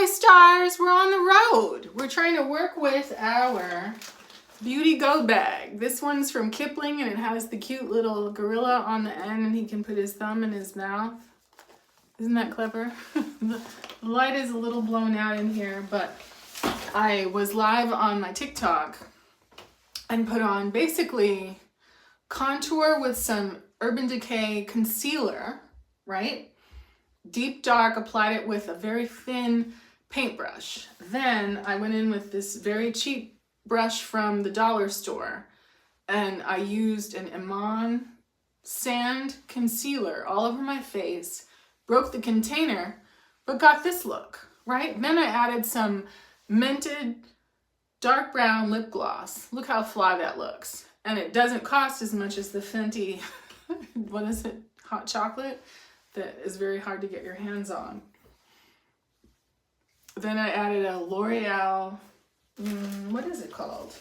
Hi stars, we're on the road. We're trying to work with our Beauty Go bag. This one's from Kipling and it has the cute little gorilla on the end and he can put his thumb in his mouth. Isn't that clever? The light is a little blown out in here, but I was live on my TikTok and put on basically contour with some Urban Decay concealer, right? Deep dark, applied it with a very thin paintbrush. Then I went in with this very cheap brush from the dollar store and I used an Iman sand concealer all over my face, broke the container, but got this look, right? Then I added some Mented dark brown lip gloss. Look how fly that looks. And it doesn't cost as much as the Fenty, what is it, hot chocolate? That is very hard to get your hands on. Then I added a L'Oreal, what is it called?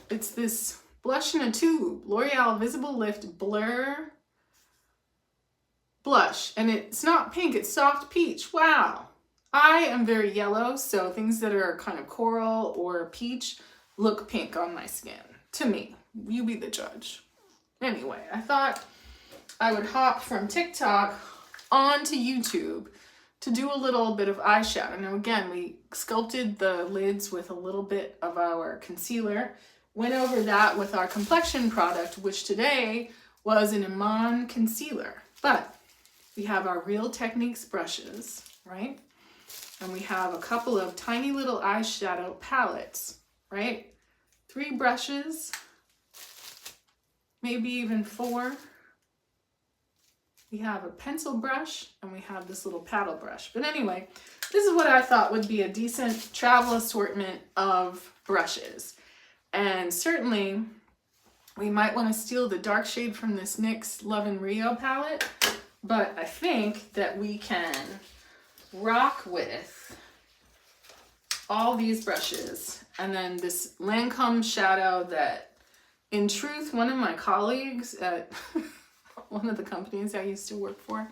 It's this blush in a tube, L'Oreal Visible Lift Blur blush. And it's not pink, it's soft peach. Wow. I am very yellow, so things that are kind of coral or peach look pink on my skin. To me, you be the judge. Anyway, I thought I would hop from TikTok onto YouTube to do a little bit of eyeshadow. Now again, we sculpted the lids with a little bit of our concealer, went over that with our complexion product, which today was an Iman concealer. But we have our Real Techniques brushes, right? And we have a couple of tiny little eyeshadow palettes, right? 3 brushes, maybe even 4. We have a pencil brush and we have this little paddle brush. But anyway, this is what I thought would be a decent travel assortment of brushes. And certainly we might want to steal the dark shade from this NYX Love in Rio palette, but I think that we can rock with all these brushes. And then this Lancome shadow that, in truth, one of my colleagues at one of the companies I used to work for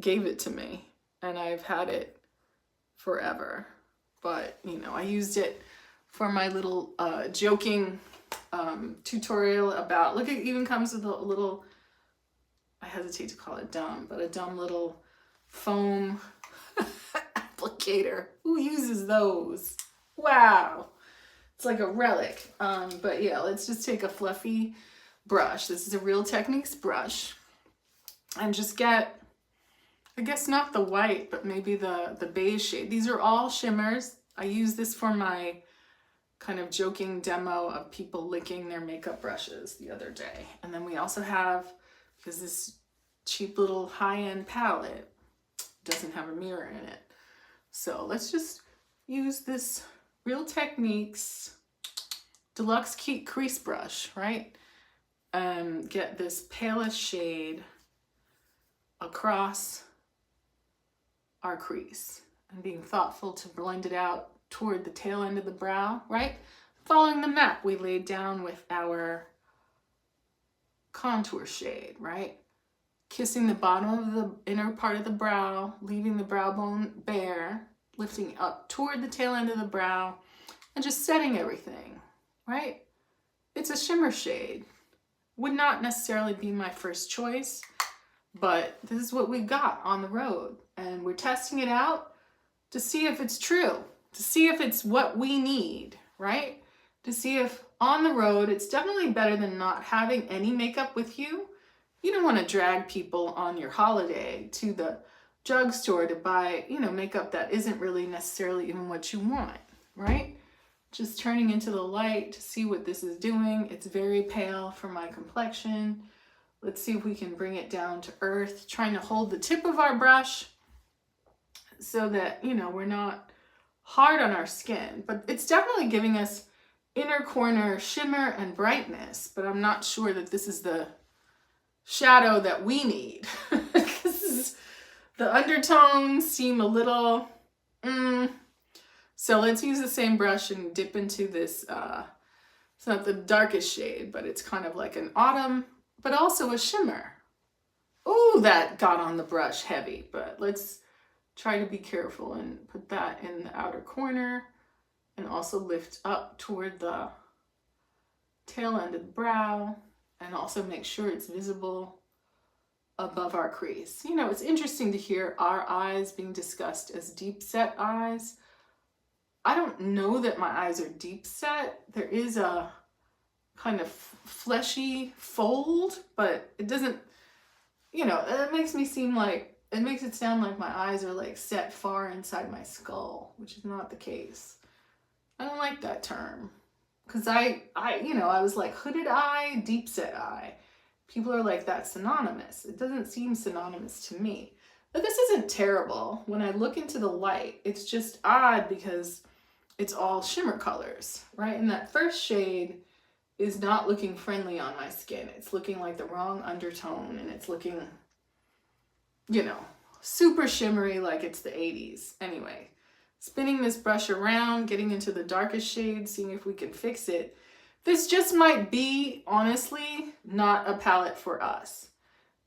gave it to me and I've had it forever. But, you know, I used it for my little joking tutorial about, look, it even comes with a little, I hesitate to call it dumb, but a dumb little foam applicator. Who uses those? Wow. It's like a relic. But yeah, let's just take a fluffy brush. This is a Real Techniques brush. And just get, I guess not the white, but maybe the beige shade. These are all shimmers. I use this for my kind of joking demo of people licking their makeup brushes the other day. And then we also have, because this cheap little high-end palette doesn't have a mirror in it. So let's just use this Real Techniques Deluxe Crease Brush, right? And get this palest shade across our crease and being thoughtful to blend it out toward the tail end of the brow, right? Following the map we laid down with our contour shade, right? Kissing the bottom of the inner part of the brow, leaving the brow bone bare, lifting up toward the tail end of the brow, and just setting everything, right? It's a shimmer shade. Would not necessarily be my first choice, but this is what we got on the road. And we're testing it out to see if it's true, to see if it's what we need, right? To see if on the road, it's definitely better than not having any makeup with you. You don't want to drag people on your holiday to the drugstore to buy, you know, makeup that isn't really necessarily even what you want, right? Just turning into the light to see what this is doing. It's very pale for my complexion. Let's see if we can bring it down to earth, trying to hold the tip of our brush so that, you know, we're not hard on our skin. But it's definitely giving us inner corner shimmer and brightness, but I'm not sure that this is the shadow that we need. The undertones seem a little, So let's use the same brush and dip into this, it's not the darkest shade, but it's kind of like an autumn, but also a shimmer. Ooh, that got on the brush heavy, but let's try to be careful and put that in the outer corner, and also lift up toward the tail end of the brow, and also make sure it's visible above our crease. You know, it's interesting to hear our eyes being discussed as deep set eyes. I don't know that my eyes are deep set. There is a kind of fleshy fold, but it doesn't, you know, it makes it sound like my eyes are like set far inside my skull, which is not the case. I don't like that term, because I was like hooded eye, deep set eye. People are like, that's synonymous. It doesn't seem synonymous to me. But this isn't terrible. When I look into the light, it's just odd because it's all shimmer colors, right? And that first shade is not looking friendly on my skin. It's looking like the wrong undertone, and it's looking, you know, super shimmery, like it's the 80s. Anyway, spinning this brush around, getting into the darkest shade, seeing if we can fix it. This just might be, honestly, not a palette for us.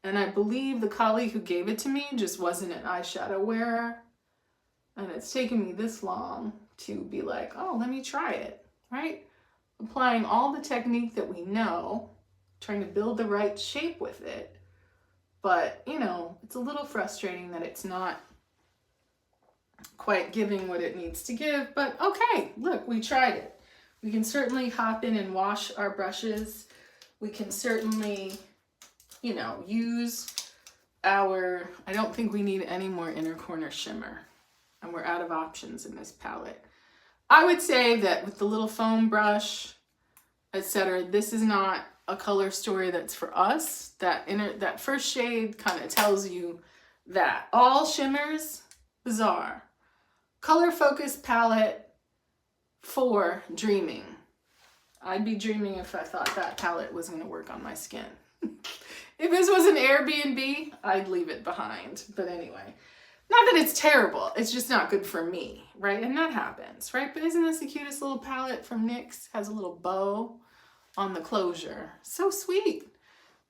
And I believe the colleague who gave it to me just wasn't an eyeshadow wearer. And it's taken me this long to be like, oh, let me try it, right? Applying all the technique that we know, trying to build the right shape with it. But, you know, it's a little frustrating that it's not quite giving what it needs to give. But okay, look, we tried it. We can certainly hop in and wash our brushes. We can certainly, you know, use our, I don't think we need any more inner corner shimmer. And we're out of options in this palette. I would say that with the little foam brush, etc., this is not a color story that's for us. That first shade kind of tells you that. All shimmers, bizarre. Color focused palette for dreaming. I'd be dreaming if I thought that palette was going to work on my skin. If this was an Airbnb, I'd leave it behind. But anyway, not that it's terrible. It's just not good for me, right? And that happens, right? But isn't this the cutest little palette from NYX? Has a little bow on the closure. So sweet.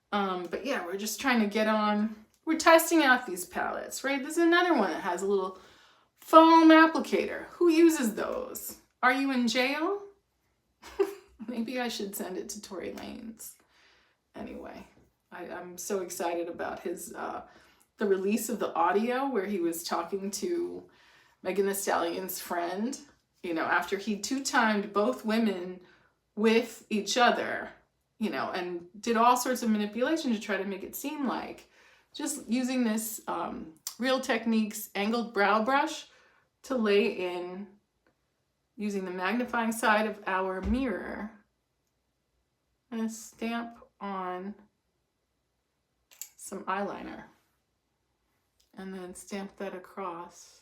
But yeah, we're just trying to get on. We're testing out these palettes, right? This is another one that has a little foam applicator. Who uses those? Are you in jail? Maybe I should send it to Tory Lanez. Anyway, I'm so excited about his the release of the audio where he was talking to Megan Thee Stallion's friend, you know, after he two-timed both women with each other, you know, and did all sorts of manipulation to try to make it seem like just using this Real Techniques angled brow brush to lay in, using the magnifying side of our mirror, and stamp on some eyeliner. And then stamp that across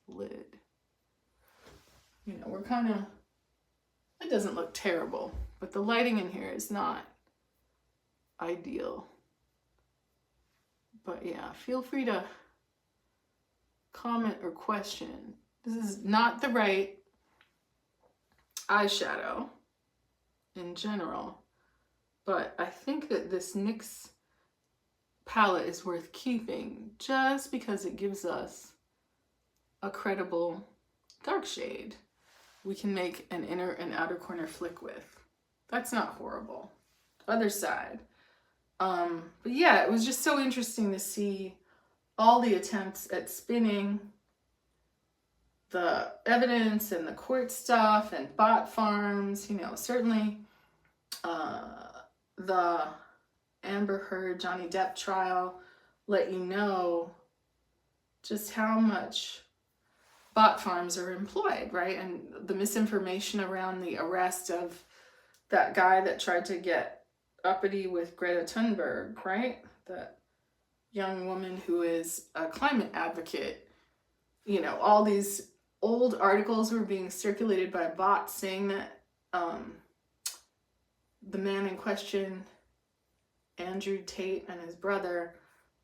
the lid. You know, we're kind of, it doesn't look terrible, but the lighting in here is not ideal. But yeah, feel free to comment or question. This is not the right eyeshadow in general, but I think that this NYX palette is worth keeping just because it gives us a credible dark shade we can make an inner and outer corner flick with. That's not horrible. Other side. But yeah, it was just so interesting to see all the attempts at spinning the evidence and the court stuff and bot farms. You know, certainly the Amber Heard Johnny Depp trial let you know just how much bot farms are employed, right? And the misinformation around the arrest of that guy that tried to get uppity with Greta Thunberg, right? That young woman who is a climate advocate. You know, all these old articles were being circulated by bots saying that the man in question, Andrew Tate, and his brother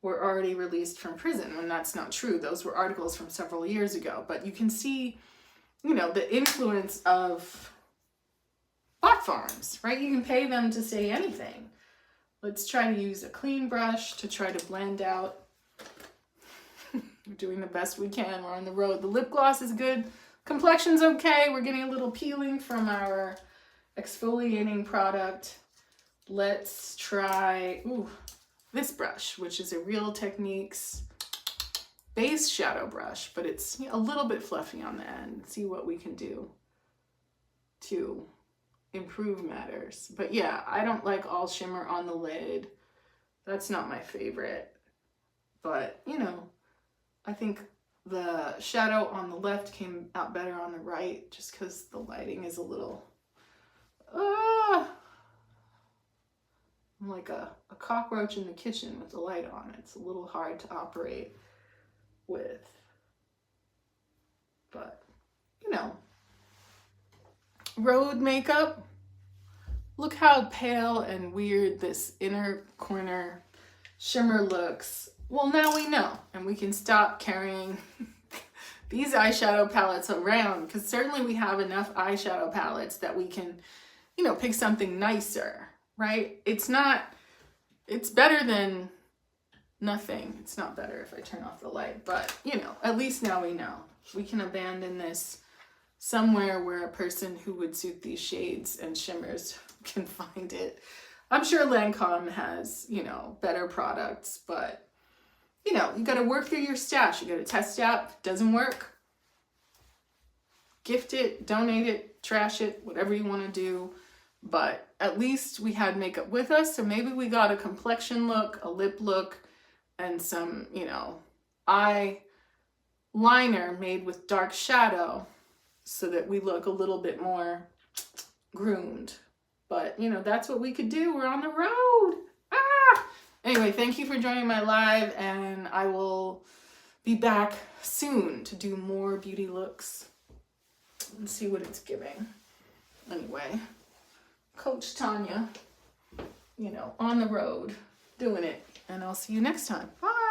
were already released from prison, when that's not true. Those were articles from several years ago. But you can see, you know, the influence of bot farms, right? You can pay them to say anything. Let's try to use a clean brush to try to blend out We're doing the best we can. We're on the road. The lip gloss is good. Complexion's okay. We're getting a little peeling from our exfoliating product. Let's try this brush, which is a Real Techniques base shadow brush, but it's a little bit fluffy on the end. See what we can do to improve matters. But yeah, I don't like all shimmer on the lid. That's not my favorite. But, you know, I think the shadow on the left came out better on the right just because the lighting is a little... I'm like a cockroach in the kitchen with the light on. It's a little hard to operate with. But, you know, road makeup. Look how pale and weird this inner corner shimmer looks. Well, now we know, and we can stop carrying these eyeshadow palettes around, because certainly we have enough eyeshadow palettes that we can, you know, pick something nicer, right? It's better than nothing. It's not better if I turn off the light, but, you know, at least now we know. We can abandon this somewhere where a person who would suit these shades and shimmers can find it. I'm sure Lancome has, you know, better products, but, you know, you got to work through your stash. You got to test it out. If it doesn't work, gift it, donate it, trash it, whatever you want to do. But at least we had makeup with us, so maybe we got a complexion look, a lip look, and some, you know, eye liner made with dark shadow so that we look a little bit more groomed. But, you know, that's what we could do. We're on the road. Anyway, thank you for joining my live, and I will be back soon to do more beauty looks and see what it's giving. Anyway, Coach Tanya, you know, on the road, doing it, and I'll see you next time. Bye.